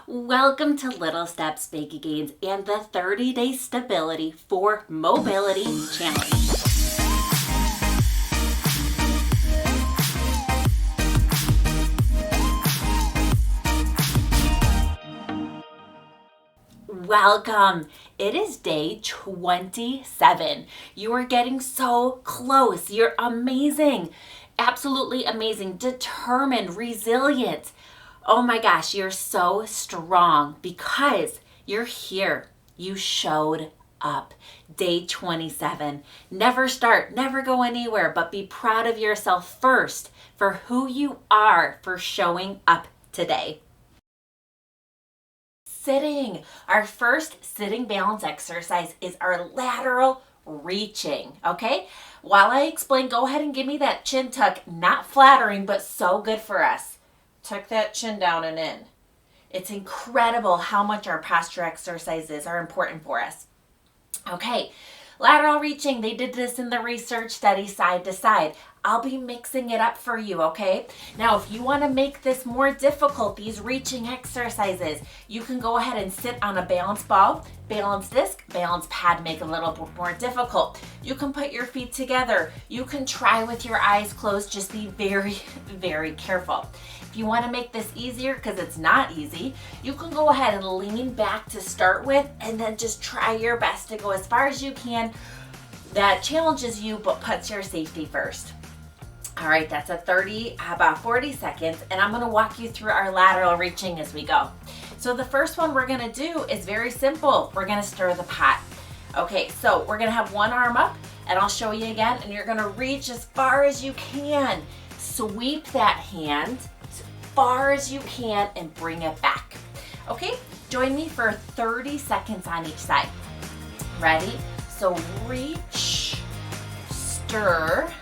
Welcome to Little Steps, Big Gains and the 30-Day Stability for Mobility Challenge. Welcome. It is day 27. You are getting so close. You're amazing. Absolutely amazing. Determined, resilient. Oh my gosh, you're so strong because you're here. You showed up. Day 27. Never start, never go anywhere, but be proud of yourself first for who you are for showing up today. Sitting. Our first sitting balance exercise is our lateral reaching, okay? While I explain, go ahead and give me that chin tuck. Not flattering, but so good for us. Tuck that chin down and in. It's incredible how much our posture exercises are important for us. Okay, lateral reaching, they did this in the research study side to side. I'll be mixing it up for you, okay? Now, if you want to make this more difficult, these reaching exercises, you can go ahead and sit on a balance ball, balance disc, balance pad, make it a little bit more difficult. You can put your feet together. You can try with your eyes closed. Just be very, very careful. If you want to make this easier, because it's not easy, you can go ahead and lean back to start with and then just try your best to go as far as you can. That challenges you but puts your safety first. All right, that's about 40 seconds, and I'm gonna walk you through our lateral reaching as we go. So the first one we're gonna do is very simple. We're gonna stir the pot. Okay, so we're gonna have one arm up, and I'll show you again, and you're gonna reach as far as you can. Sweep that hand as far as you can and bring it back. Okay, join me for 30 seconds on each side. Ready? So reach, stir,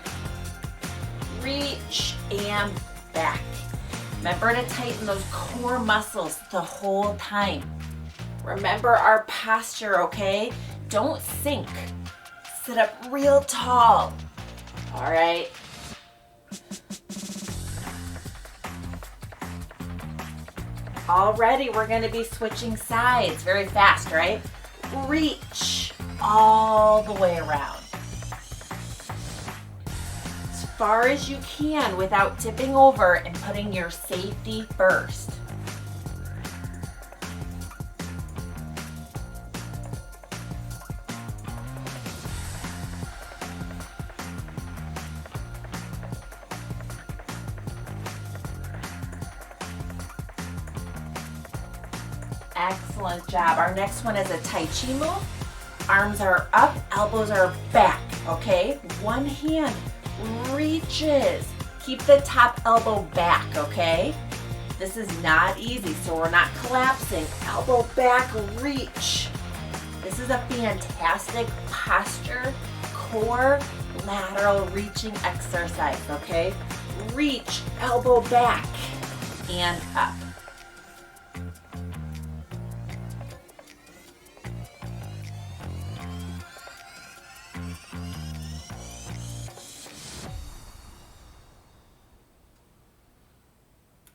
reach, and back. Remember to tighten those core muscles the whole time. Remember our posture, okay? Don't sink. Sit up real tall. All right. Already, we're going to be switching sides very fast, right? Reach all the way around. As far as you can without tipping over and putting your safety first. Excellent job. Our next one is a Tai Chi move. Arms are up, elbows are back, okay? One hand reaches. Keep the top elbow back, okay? This is not easy, so we're not collapsing. Elbow back, reach. This is a fantastic posture, core, lateral reaching exercise, okay? Reach, elbow back, and up.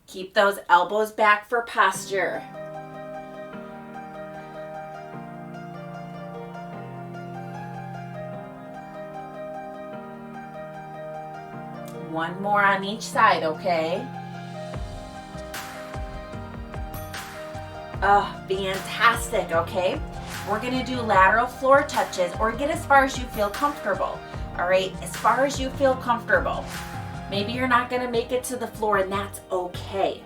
Keep those elbows back for posture. One more on each side, okay? Oh, fantastic, okay? We're gonna do lateral floor touches or get as far as you feel comfortable, all right? As far as you feel comfortable. Maybe you're not going to make it to the floor, and that's okay.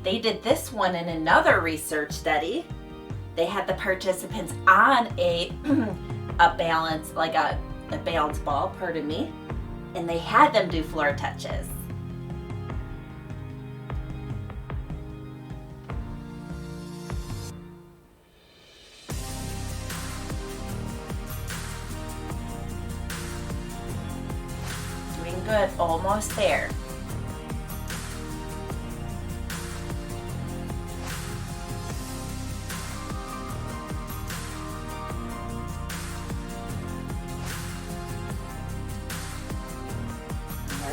They did this one in another research study. They had the participants on a balance, like a balance ball, pardon me, and they had them do floor touches. Good, almost there.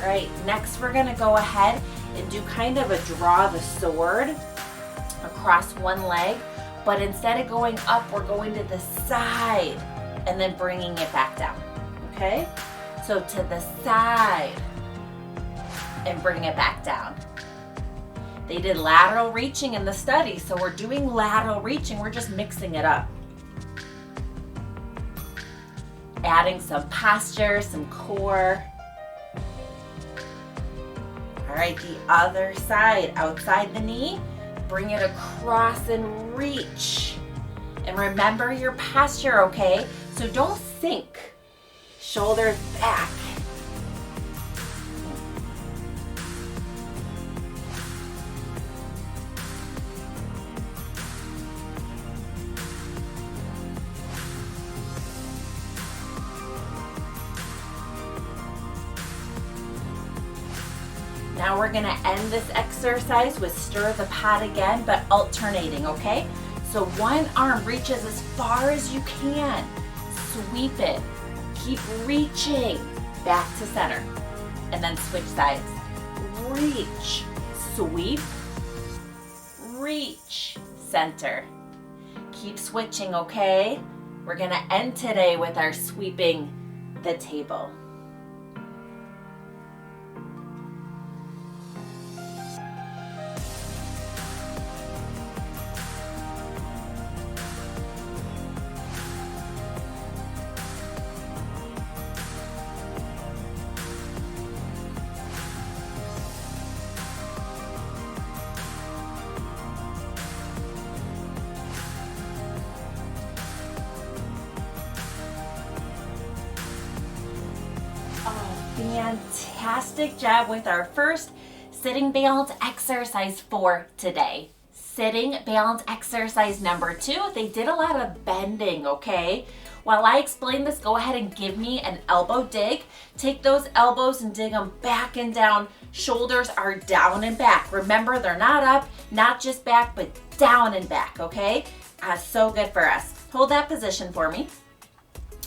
All right, next we're gonna go ahead and do kind of a draw the sword across one leg, but instead of going up, we're going to the side and then bringing it back down, okay? So to the side and bring it back down. They did lateral reaching in the study, so we're doing lateral reaching, we're just mixing it up. Adding some posture, some core. All right, the other side, outside the knee, bring it across and reach. And remember your posture, okay? So don't sink. Shoulders back. Now we're gonna end this exercise with stir the pot again, but alternating, okay? So one arm reaches as far as you can. Sweep it. Keep reaching back to center. And then switch sides. Reach, sweep, reach, center. Keep switching, okay? We're gonna end today with our sweeping the table. Fantastic job with our first sitting balance exercise for today. Sitting balance exercise number 2. They did a lot of bending, okay? While I explain this, go ahead and give me an elbow dig. Take those elbows and dig them back and down. Shoulders are down and back. Remember, they're not up, not just back, but down and back, okay? So good for us. Hold that position for me.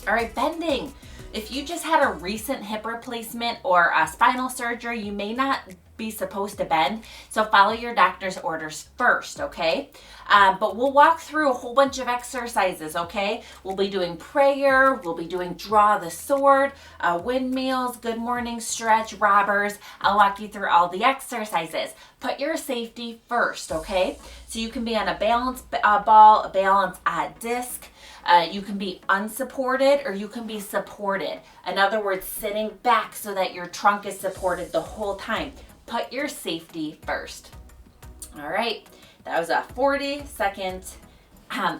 All right, bending. If you just had a recent hip replacement or a spinal surgery, you may not be supposed to bend. So follow your doctor's orders first, okay? But we'll walk through a whole bunch of exercises, okay? We'll be doing prayer, we'll be doing draw the sword, windmills, good morning stretch, robbers. I'll walk you through all the exercises. Put your safety first, okay? So you can be on a balance ball, a balance disc. You can be unsupported or you can be supported. In other words, sitting back so that your trunk is supported the whole time. Put your safety first. All right, that was a 40-second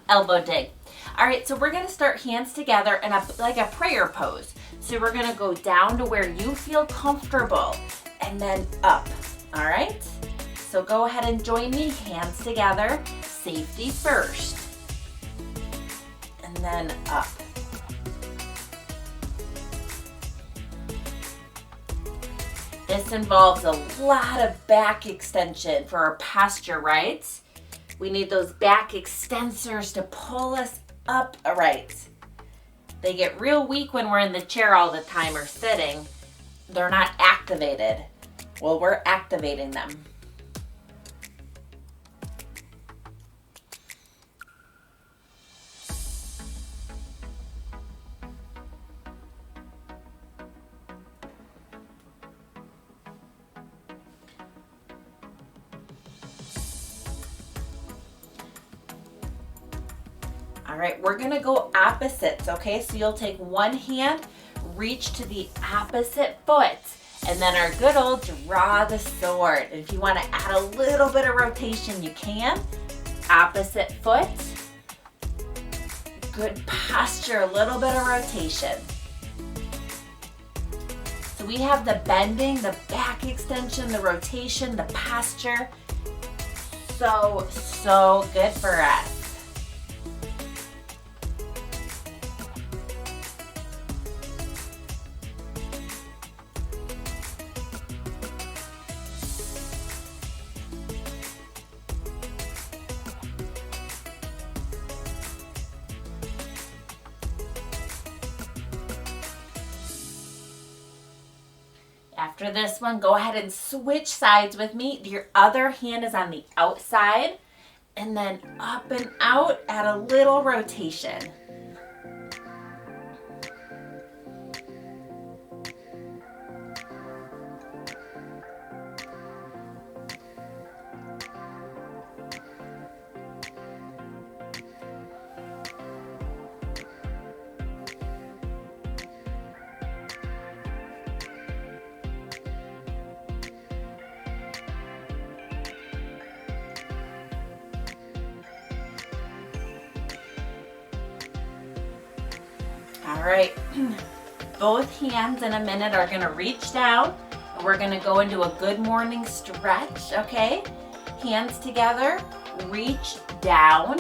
elbow dig. All right, so we're gonna start hands together in like a prayer pose. So we're gonna go down to where you feel comfortable and then up, all right? So go ahead and join me, hands together, safety first. And then up. This involves a lot of back extension for our posture, right? We need those back extensors to pull us up, right? They get real weak when we're in the chair all the time or sitting. They're not activated. Well, we're activating them. All right, we're gonna go opposites, okay? So you'll take one hand, reach to the opposite foot, and then our good old draw the sword. And if you wanna add a little bit of rotation, you can. Opposite foot. Good posture, a little bit of rotation. So we have the bending, the back extension, the rotation, the posture. So good for us. After this one, go ahead and switch sides with me. Your other hand is on the outside, and then up and out at a little rotation. All right, both hands in a minute are gonna reach down, and we're gonna go into a good morning stretch, okay? Hands together, reach down,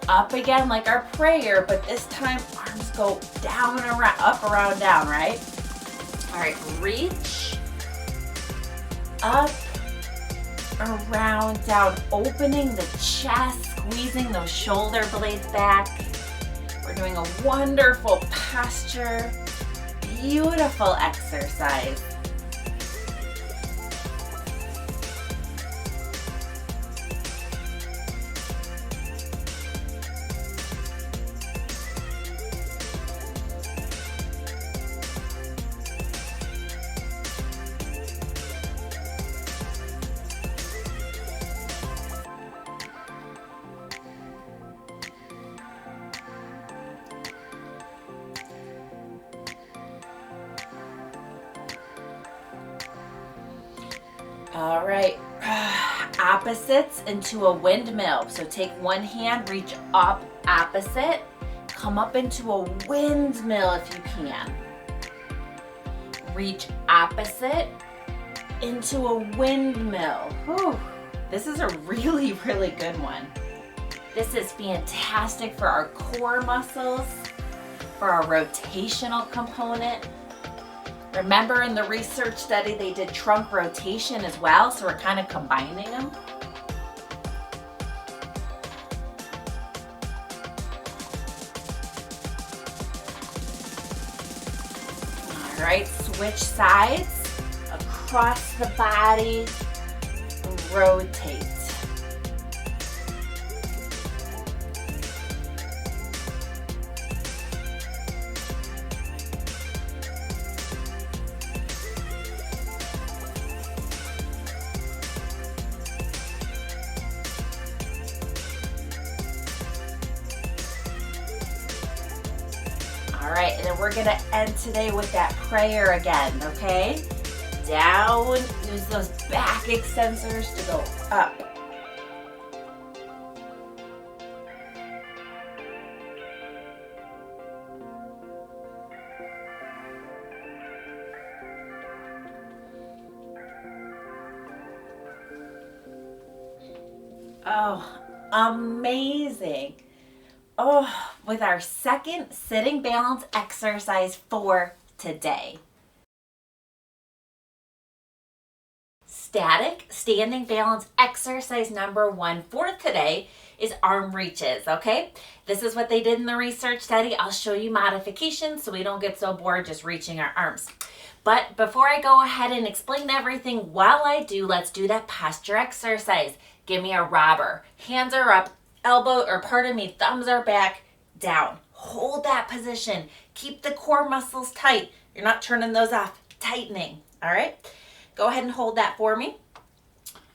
up again like our prayer, but this time arms go down, around, up, around, down, right? All right, reach, up, around, down, opening the chest, squeezing those shoulder blades back. We're doing a wonderful posture, beautiful exercise. All right, opposites into a windmill. So take one hand, reach up opposite, come up into a windmill if you can. Reach opposite into a windmill. Whew. This is a really, really good one. This is fantastic for our core muscles, for our rotational component. Remember in the research study, they did trunk rotation as well, so we're kind of combining them. All right, switch sides, across the body, rotate. All right, and then we're gonna end today with that prayer again, okay? Down, use those back extensors to go up. Oh, amazing. Oh, with our second sitting balance exercise for today. Static standing balance exercise number 1 for today is arm reaches, okay? This is what they did in the research study. I'll show you modifications so we don't get so bored just reaching our arms. But before I go ahead and explain everything, while I do, let's do that posture exercise. Give me a robber. Hands are up, thumbs are back, down. Hold that position. Keep the core muscles tight. You're not turning those off. Tightening, all right? Go ahead and hold that for me.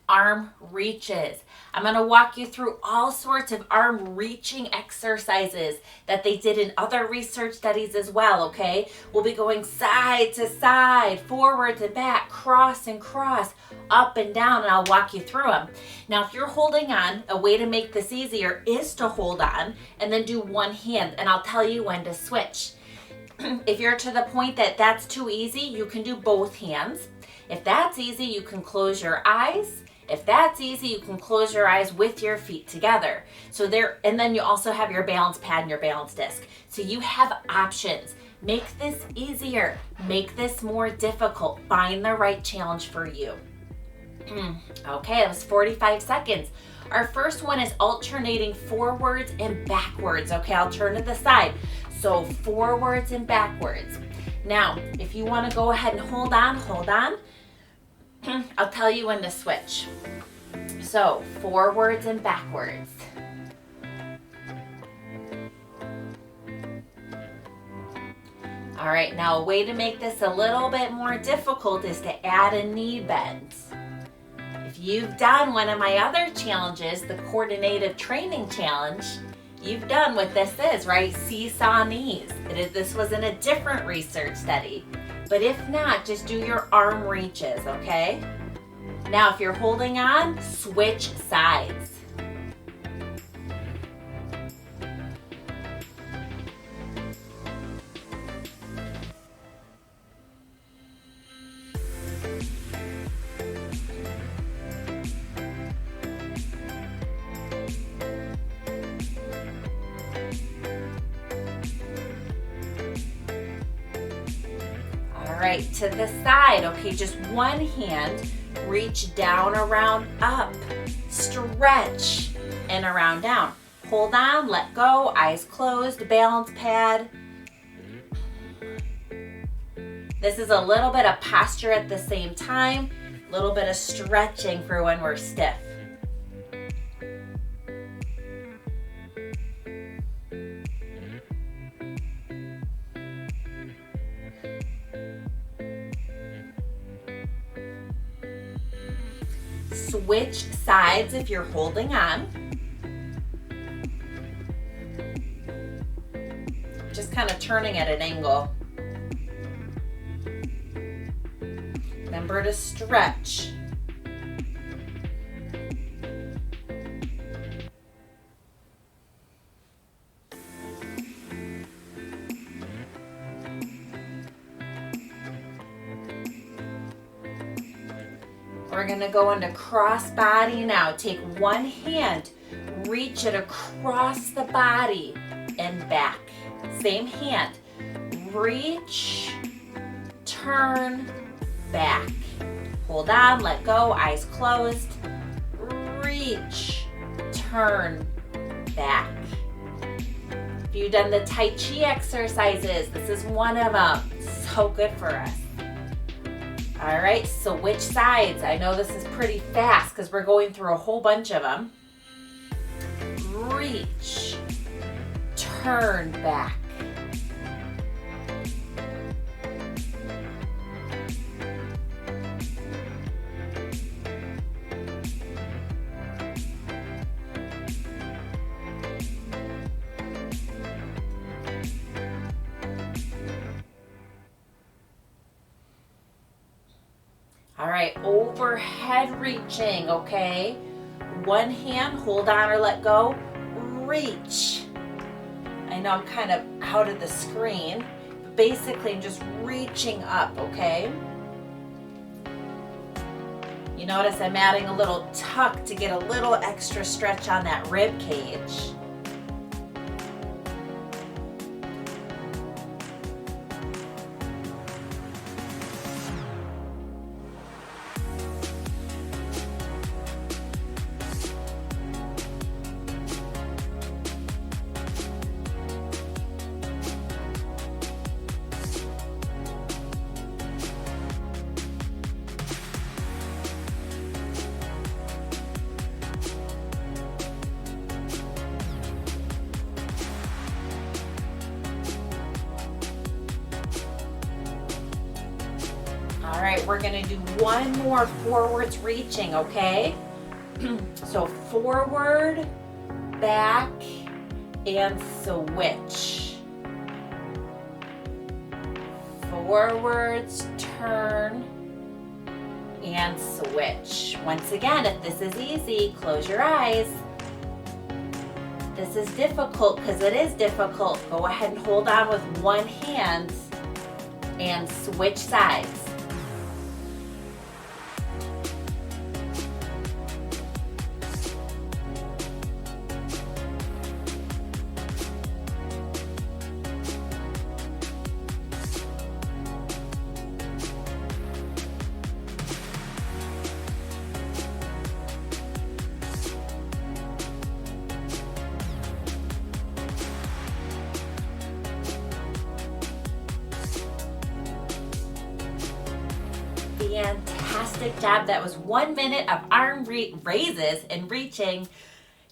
Arm reaches. I'm going to walk you through all sorts of arm reaching exercises that they did in other research studies as well, okay? We'll be going side to side, forward to back, cross and cross, up and down, and I'll walk you through them. Now, if you're holding on, a way to make this easier is to hold on and then do one hand, and I'll tell you when to switch. If you're to the point that that's too easy, you can do both hands. If that's easy, you can close your eyes. If that's easy, you can close your eyes with your feet together. So there, and then you also have your balance pad and your balance disc. So you have options. Make this easier. Make this more difficult. Find the right challenge for you. Okay, that was 45 seconds. Our first one is alternating forwards and backwards. Okay, I'll turn to the side. So forwards and backwards. Now, if you want to go ahead and hold on. I'll tell you when to switch. So, forwards and backwards. All right, now a way to make this a little bit more difficult is to add a knee bend. If you've done one of my other challenges, the coordinative training challenge, you've done what this is, right? Seesaw knees. This was in a different research study. But if not, just do your arm reaches, okay? Now, if you're holding on, switch sides. All right, to the side, okay, just one hand, reach down, around, up, stretch, and around, down. Hold on, let go, eyes closed, balance pad. This is a little bit of posture at the same time, a little bit of stretching for when we're stiff. Switch sides if you're holding on. Just kind of turning at an angle. Remember to stretch. We're going to go into cross body now. Take one hand, reach it across the body and back. Same hand. Reach, turn, back. Hold on, let go, eyes closed. Reach, turn, back. If you've done the Tai Chi exercises, this is one of them. So good for us. All right, switch sides. I know this is pretty fast because we're going through a whole bunch of them. Reach, turn back. All right, overhead reaching, okay? One hand, hold on or let go, reach. I know I'm kind of out of the screen, but basically I'm just reaching up, okay? You notice I'm adding a little tuck to get a little extra stretch on that rib cage. All right, we're gonna do one more forwards reaching, okay? So forward, back, and switch. Forwards, turn, and switch. Once again, if this is easy, close your eyes. This is difficult because it is difficult. Go ahead and hold on with one hand and switch sides. Fantastic job. That was 1 minute of arm raises and reaching.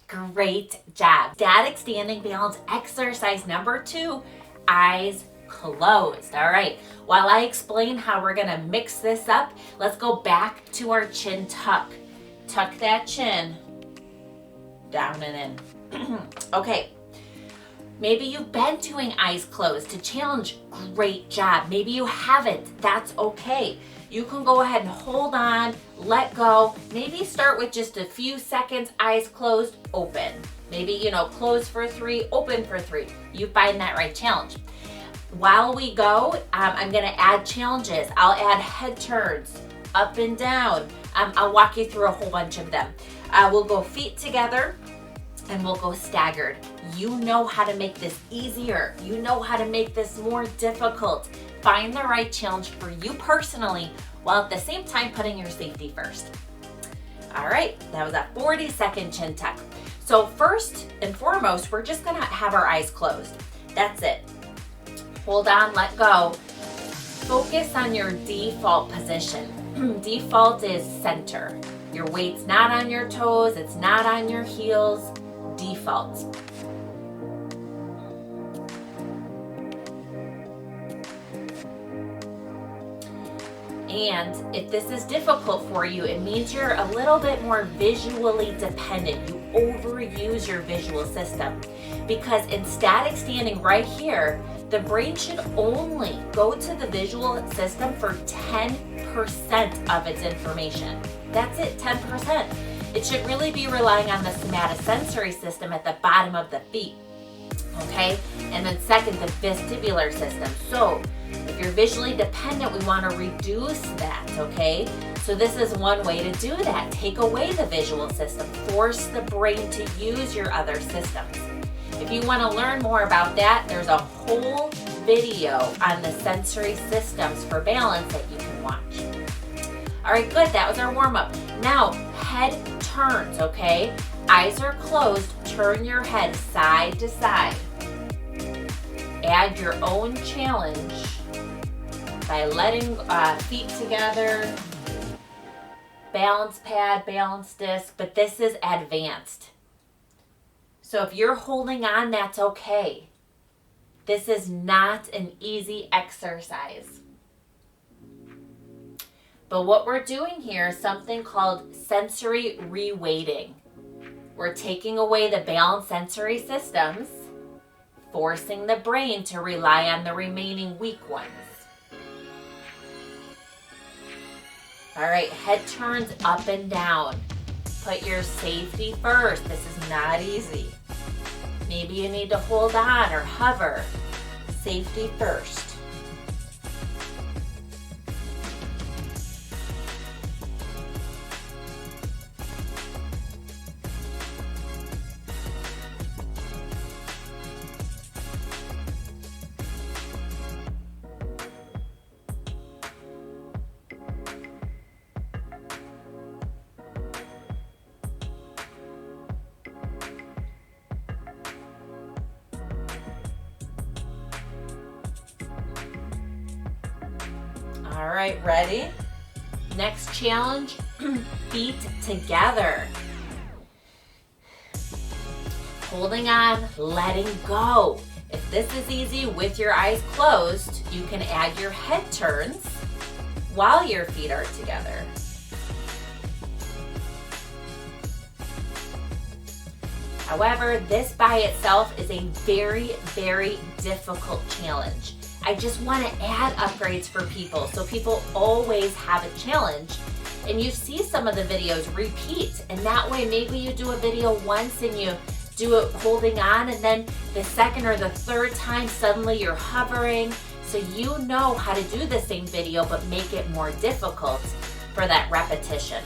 Great job. Static standing balance exercise number 2, eyes closed. All right, while I explain how we're gonna mix this up, let's go back to our chin tuck. Tuck that chin down and in. Okay, maybe you've been doing eyes closed to challenge. Great job. Maybe you haven't. That's okay. You can go ahead and hold on, let go. Maybe start with just a few seconds, eyes closed, open. Maybe, close for 3, open for 3. You find that right challenge. While we go, I'm gonna add challenges. I'll add head turns, up and down. I'll walk you through a whole bunch of them. We'll go feet together and we'll go staggered. You know how to make this easier. You know how to make this more difficult. Find the right challenge for you personally, while at the same time putting your safety first. All right, that was a 40-second chin tuck. So first and foremost, we're just gonna have our eyes closed. That's it. Hold on, let go. Focus on your default position. Default is center. Your weight's not on your toes, it's not on your heels. Default. And if this is difficult for you, it means you're a little bit more visually dependent. You overuse your visual system. Because in static standing right here, the brain should only go to the visual system for 10% of its information. That's it, 10%. It should really be relying on the somatosensory system at the bottom of the feet. Okay? And then second, the vestibular system. So if you're visually dependent, we want to reduce that, okay? So this is one way to do that. Take away the visual system. Force the brain to use your other systems. If you want to learn more about that, there's a whole video on the sensory systems for balance that you can watch. All right, good. That was our warm-up. Now, head turns, okay? Eyes are closed. Turn your head side to side. Add your own challenge by letting feet together, balance pad, balance disc, but this is advanced. So if you're holding on, that's okay. This is not an easy exercise. But what we're doing here is something called sensory reweighting. We're taking away the balanced sensory systems, forcing the brain to rely on the remaining weak ones. All right, head turns up and down. Put your safety first. This is not easy. Maybe you need to hold on or hover. Safety first. All right, ready? Next challenge, feet together. Holding on, letting go. If this is easy with your eyes closed, you can add your head turns while your feet are together. However, this by itself is a very, very difficult challenge. I just want to add upgrades for people so people always have a challenge. And you see some of the videos repeat, and that way maybe you do a video once and you do it holding on, and then the second or the third time suddenly you're hovering. So you know how to do the same video but make it more difficult for that repetition.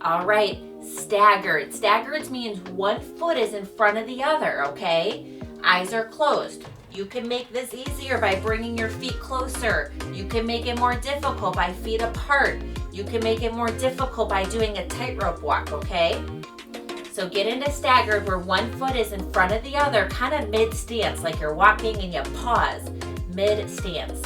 All right, staggered. Staggered means one foot is in front of the other, okay? Eyes are closed. You can make this easier by bringing your feet closer. You can make it more difficult by feet apart. You can make it more difficult by doing a tightrope walk, okay? So get into staggered where one foot is in front of the other, kind of mid-stance, like you're walking and you pause, mid-stance.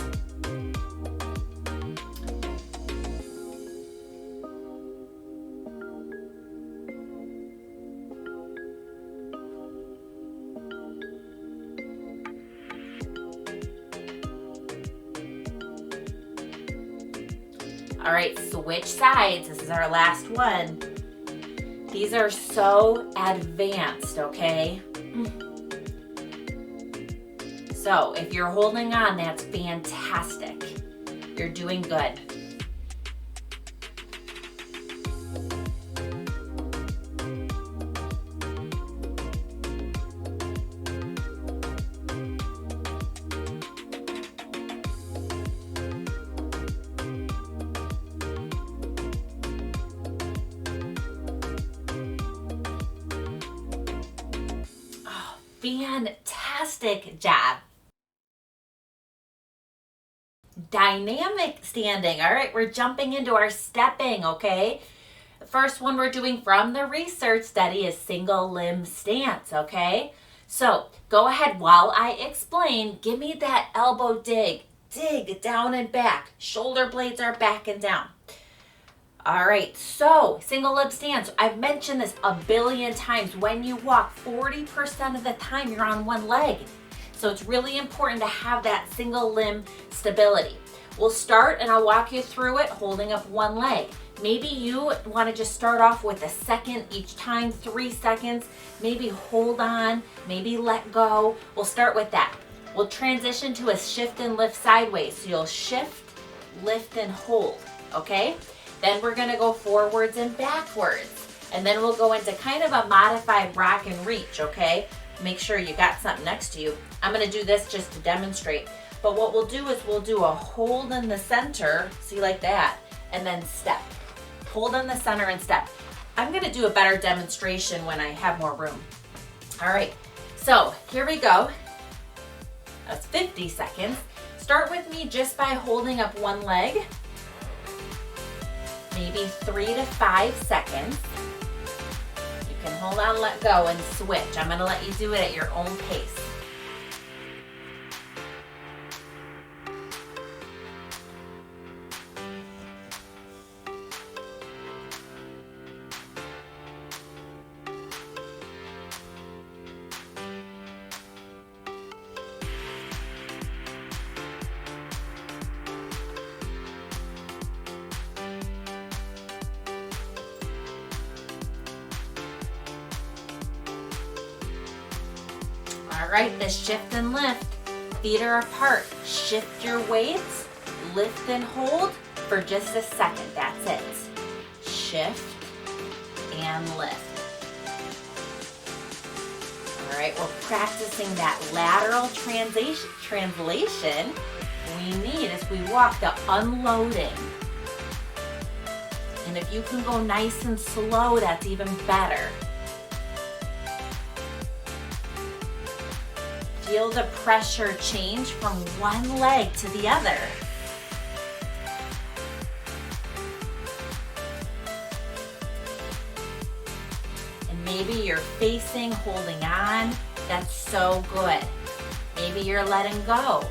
All right, switch sides. This is our last one. These are so advanced, okay? So if you're holding on, that's fantastic. You're doing good. Fantastic job. Dynamic standing. All right, we're jumping into our stepping, okay? The first one we're doing from the research study is single limb stance, okay? So go ahead while I explain. Give me that elbow dig. Dig down and back. Shoulder blades are back and down. All right, so single limb stance. I've mentioned this a billion times. When you walk, 40% of the time you're on one leg. So it's really important to have that single limb stability. We'll start and I'll walk you through it holding up one leg. Maybe you want to just start off with a second each time, 3 seconds. Maybe hold on, maybe let go. We'll start with that. We'll transition to a shift and lift sideways. So you'll shift, lift, and hold, okay? Then we're gonna go forwards and backwards. And then we'll go into kind of a modified rock and reach, okay? Make sure you got something next to you. I'm gonna do this just to demonstrate. But what we'll do is we'll do a hold in the center, see, like that, and then step. Hold in the center and step. I'm gonna do a better demonstration when I have more room. All right, so here we go. That's 50 seconds. Start with me just by holding up one leg. Maybe 3 to 5 seconds. You can hold on, let go, and switch. I'm gonna let you do it at your own pace. All right, the shift and lift. Feet are apart. Shift your weights, lift and hold for just a second. That's it. Shift and lift. All right, we're practicing that lateral translation we need as we walk, the unloading. And if you can go nice and slow, that's even better. Feel the pressure change from one leg to the other. And maybe you're facing, holding on. That's so good. Maybe you're letting go.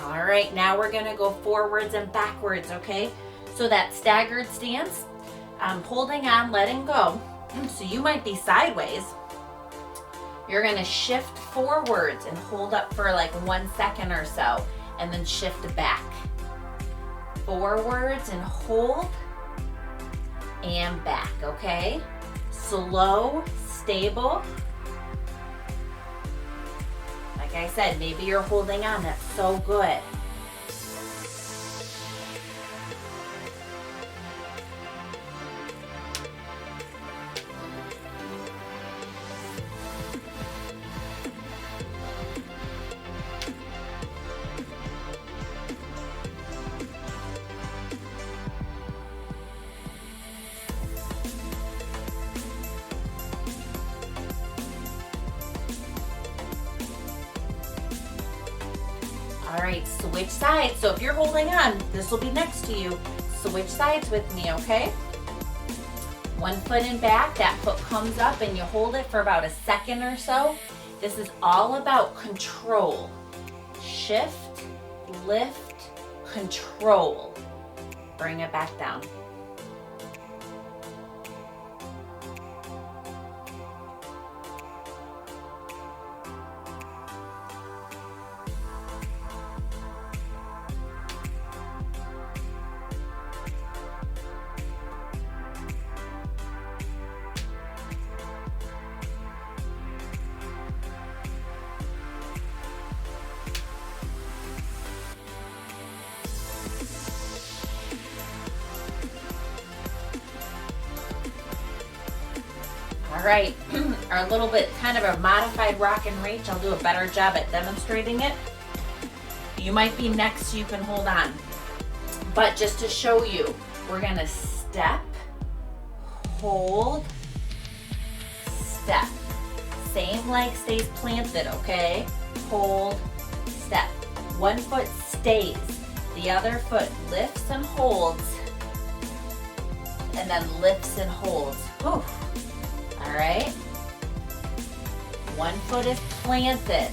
All right, now we're gonna go forwards and backwards, okay? So that staggered stance, holding on, letting go. So you might be sideways. You're gonna shift forwards and hold up for like 1 second or so, and then shift back. Forwards and hold, and back, okay? Slow, stable. I Like I said, maybe you're holding on. That's so good. All right, switch sides. So if you're holding on, this will be next to you. Switch sides with me, okay? One foot in back, that foot comes up and you hold it for about a second or so. This is all about control. Shift, lift, control. Bring it back down. All right, our little bit kind of a modified rock and reach. I'll do a better job at demonstrating it. You might be next, you can hold on. But just to show you, we're gonna step, hold, step. Same leg stays planted, okay? Hold, step. One foot stays, the other foot lifts and holds, and then lifts and holds. Whew. All right, one foot is planted.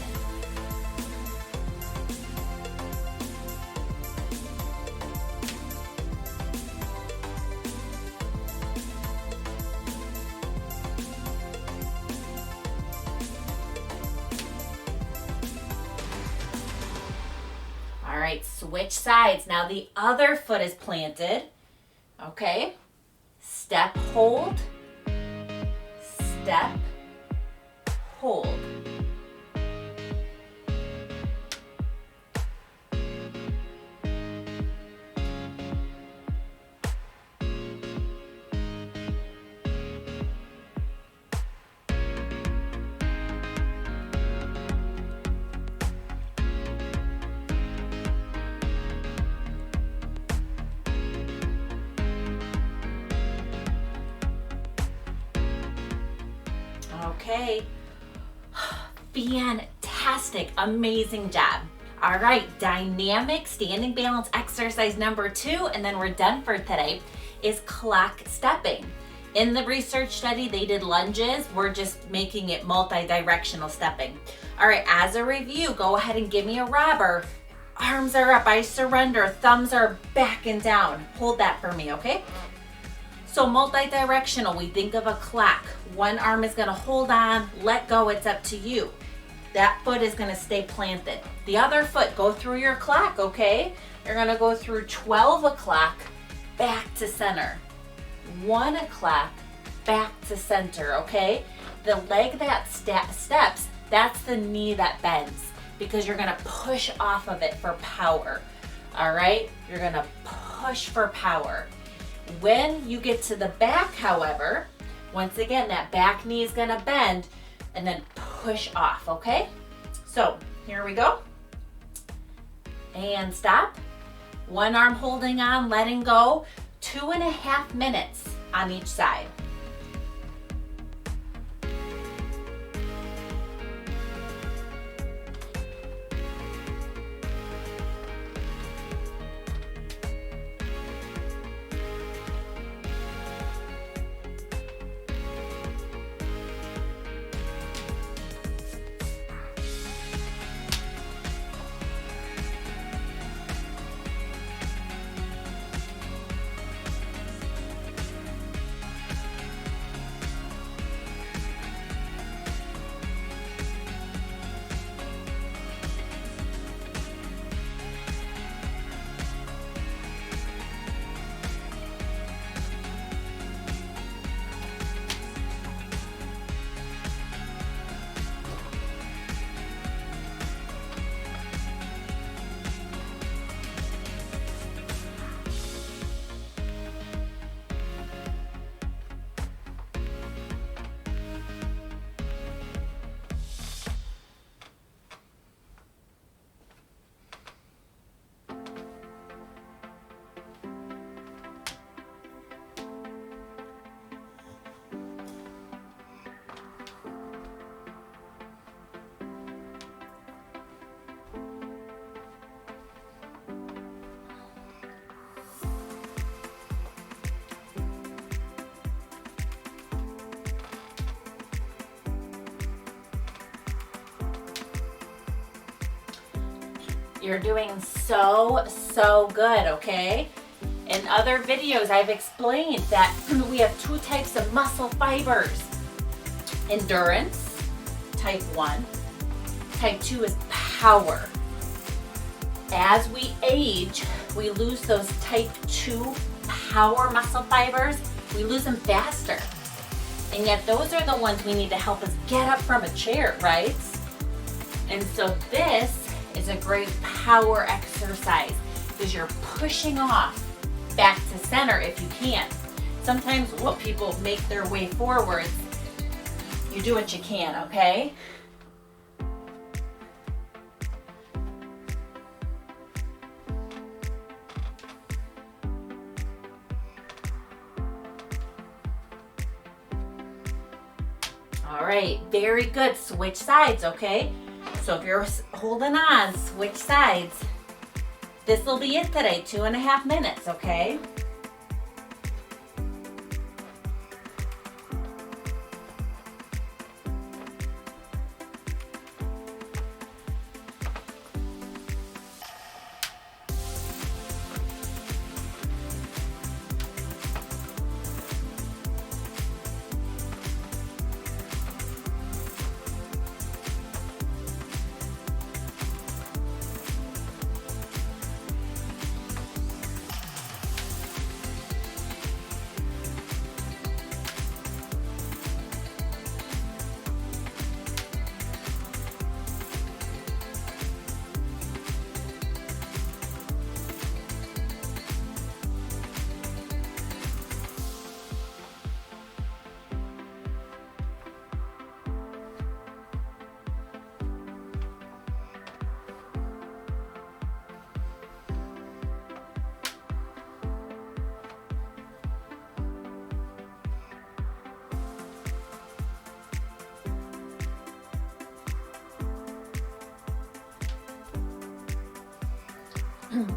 All right, switch sides. Now the other foot is planted. Okay, step, hold. Step, hold. Okay, fantastic, amazing job. All right, dynamic standing balance exercise number 2, and then we're done for today, is clock stepping. In the research study, they did lunges. We're just making it multi-directional stepping. All right, as a review, go ahead and give me a robber. Arms are up, I surrender, thumbs are back and down. Hold that for me, okay? So multi-directional, we think of a clock. One arm is gonna hold on, let go, it's up to you. That foot is gonna stay planted. The other foot, go through your clock, okay? You're gonna go through 12 o'clock, back to center. 1 o'clock, back to center, okay? The leg that steps, that's the knee that bends because you're gonna push off of it for power, all right? You're gonna push for power. When you get to the back, however, once again, that back knee is gonna bend and then push off, okay? So here we go. And stop. One arm holding on, letting go. 2.5 minutes on each side. You're doing so good, okay? In other videos, I've explained that we have two types of muscle fibers. Endurance, type 1. Type 2 is power. As we age, we lose those type 2 power muscle fibers. We lose them faster. And yet those are the ones we need to help us get up from a chair, right? And so this is a great power exercise because you're pushing off back to center if you can. Sometimes what people make their way forwards, you do what you can, okay? All right, very good. Switch sides, okay? So if you're holding on, switch sides. This will be it today, 2.5 minutes, okay?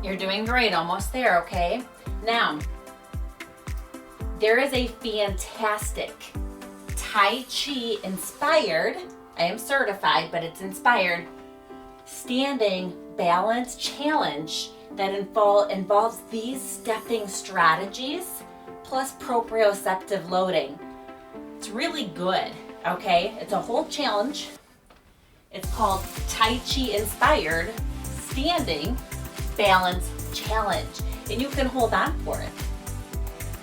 You're doing great, almost there, okay? Now, there is a fantastic Tai Chi inspired, I am certified, but it's inspired, standing balance challenge that involves these stepping strategies plus proprioceptive loading. It's really good, okay? It's a whole challenge. It's called Tai Chi inspired standing balance challenge, and you can hold on for it.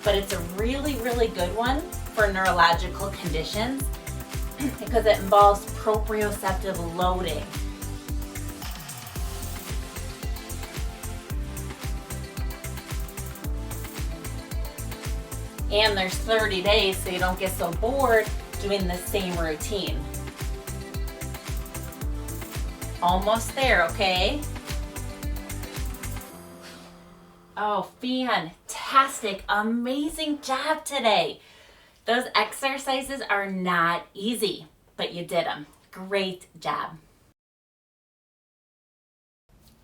But it's a really good one for neurological conditions because it involves proprioceptive loading. And there's 30 days so you don't get so bored doing the same routine. Almost there, okay? Oh, fantastic, amazing job today. Those exercises are not easy, but you did them. Great job.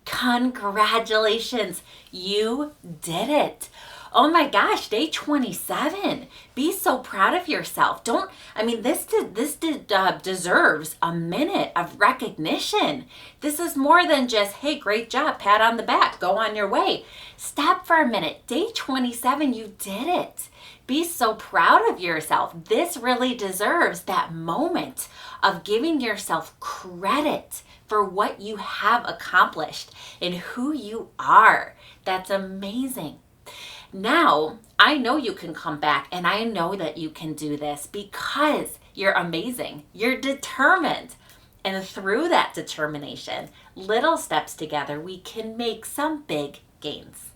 Congratulations, you did it. Oh my gosh, day 27. Be so proud of yourself. This deserves a minute of recognition. This is more than just, hey, great job, pat on the back, go on your way. Stop for a minute. Day 27, you did it. Be so proud of yourself. This really deserves that moment of giving yourself credit for what you have accomplished and who you are. That's amazing. Now, I know you can come back and I know that you can do this because you're amazing. You're determined. And through that determination, little steps together, we can make some big gains.